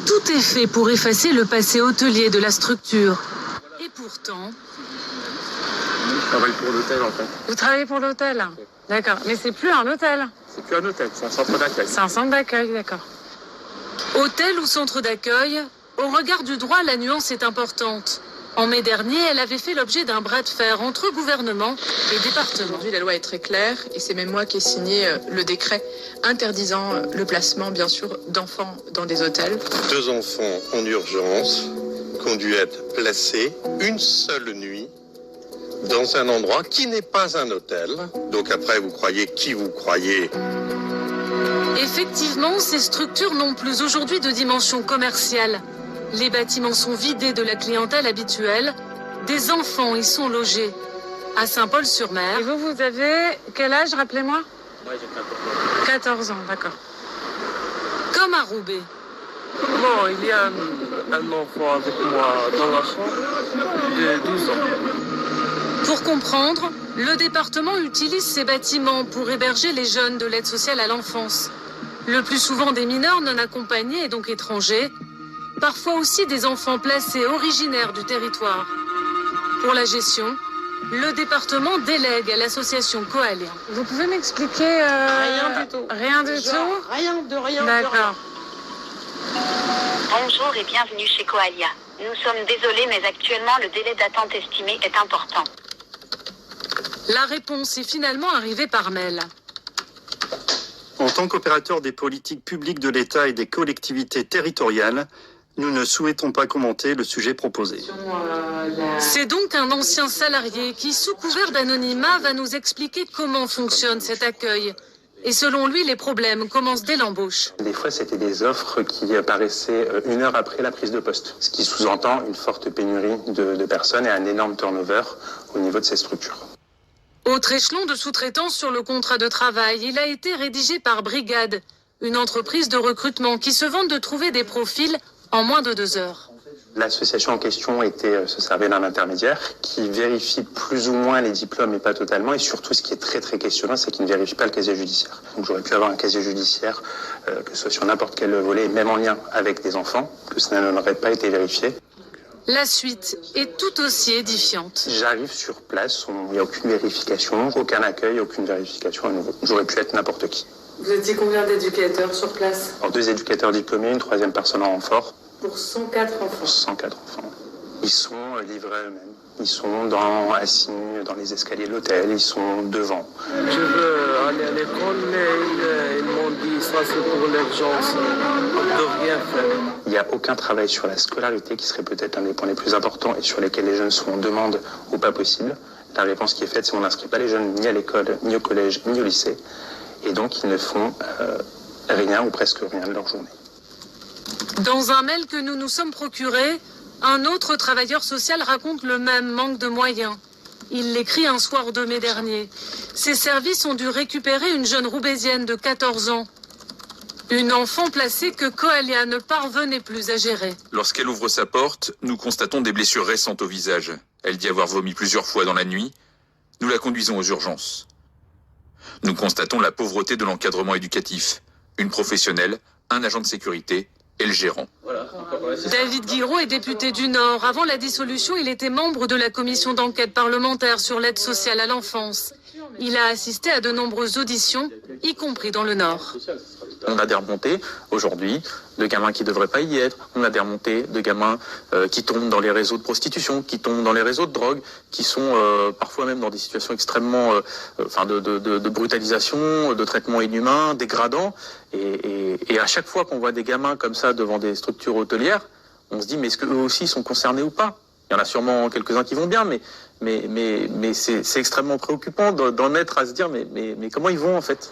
Tout est fait pour effacer le passé hôtelier de la structure. Et pourtant... Je travaille pour l'hôtel en fait. Vous travaillez pour l'hôtel? D'accord. Mais c'est plus un hôtel? C'est plus un hôtel, c'est un centre d'accueil. C'est un centre d'accueil, d'accord. Hôtel ou centre d'accueil, au regard du droit, la nuance est importante. En mai dernier, elle avait fait l'objet d'un bras de fer entre gouvernement et département. Aujourd'hui, la loi est très claire et c'est même moi qui ai signé le décret interdisant le placement, bien sûr, d'enfants dans des hôtels. 2 enfants en urgence qui ont dû être placés une seule nuit dans un endroit qui n'est pas un hôtel. Donc après, vous croyez qui vous croyez. Effectivement, ces structures n'ont plus aujourd'hui de dimension commerciale. Les bâtiments sont vidés de la clientèle habituelle. Des enfants y sont logés. À Saint-Paul-sur-Mer. Et vous avez quel âge, rappelez-moi? Moi j'ai 14 ans, d'accord. Comme à Roubaix. Bon, il y a un enfant avec moi dans la chambre de 12 ans. Pour comprendre, le département utilise ces bâtiments pour héberger les jeunes de l'aide sociale à l'enfance. Le plus souvent des mineurs non accompagnés et donc étrangers. Parfois aussi des enfants placés originaires du territoire. Pour la gestion, le département délègue à l'association Coalia. Vous pouvez m'expliquer Rien du tout. Rien du tout? Rien de rien. D'accord. Bonjour et bienvenue chez Coalia. Nous sommes désolés, mais actuellement le délai d'attente estimé est important. La réponse est finalement arrivée par mail. En tant qu'opérateur des politiques publiques de l'État et des collectivités territoriales, nous ne souhaitons pas commenter le sujet proposé. C'est donc un ancien salarié qui, sous couvert d'anonymat, va nous expliquer comment fonctionne cet accueil. Et selon lui, les problèmes commencent dès l'embauche. Des fois, c'était des offres qui apparaissaient 1 heure après la prise de poste, ce qui sous-entend une forte pénurie de personnes et un énorme turnover au niveau de ces structures. Autre échelon de sous-traitance sur le contrat de travail, il a été rédigé par Brigade, une entreprise de recrutement qui se vante de trouver des profils en moins de 2 heures. L'association en question se servait d'un intermédiaire qui vérifie plus ou moins les diplômes et pas totalement. Et surtout, ce qui est très très questionnant, c'est qu'il ne vérifie pas le casier judiciaire. Donc j'aurais pu avoir un casier judiciaire, que ce soit sur n'importe quel volet, même en lien avec des enfants, que ça n'aurait pas été vérifié. La suite est tout aussi édifiante. J'arrive sur place, il n'y a aucune vérification, aucun accueil, aucune vérification à nouveau. J'aurais pu être n'importe qui. Vous étiez combien d'éducateurs sur place? Alors 2 éducateurs diplômés, une 3e personne en renfort. Pour 104 enfants. 104 enfants. Ils sont livrés eux-mêmes. Ils sont assis dans les escaliers de l'hôtel, ils sont devant. Je veux aller à l'école, mais ils m'ont dit ça c'est pour l'urgence, on ne peut rien faire. Il n'y a aucun travail sur la scolarité qui serait peut-être un des points les plus importants et sur lesquels les jeunes sont en demande ou pas possible. La réponse qui est faite, c'est qu'on n'inscrit pas les jeunes ni à l'école, ni au collège, ni au lycée. Et donc ils ne font rien ou presque rien de leur journée. Dans un mail que nous nous sommes procurés, un autre travailleur social raconte le même manque de moyens. Il l'écrit un soir de mai dernier. Ses services ont dû récupérer une jeune roubaisienne de 14 ans. Une enfant placée que Coalia ne parvenait plus à gérer. Lorsqu'elle ouvre sa porte, nous constatons des blessures récentes au visage. Elle dit avoir vomi plusieurs fois dans la nuit. Nous la conduisons aux urgences. Nous constatons la pauvreté de l'encadrement éducatif. Une professionnelle, un agent de sécurité et le gérant. David Guiraud est député du Nord. Avant la dissolution, il était membre de la commission d'enquête parlementaire sur l'aide sociale à l'enfance. Il a assisté à de nombreuses auditions, y compris dans le Nord. On a des remontées aujourd'hui de gamins qui ne devraient pas y être. On a des remontées de gamins qui tombent dans les réseaux de prostitution, qui tombent dans les réseaux de drogue, qui sont parfois même dans des situations extrêmement de brutalisation, de traitement inhumain, dégradant. Et à chaque fois qu'on voit des gamins comme ça devant des structures hôtelières, on se dit mais est-ce qu'eux aussi sont concernés ou pas? Il y en a sûrement quelques-uns qui vont bien, mais c'est extrêmement préoccupant d'en être à se dire mais comment ils vont en fait?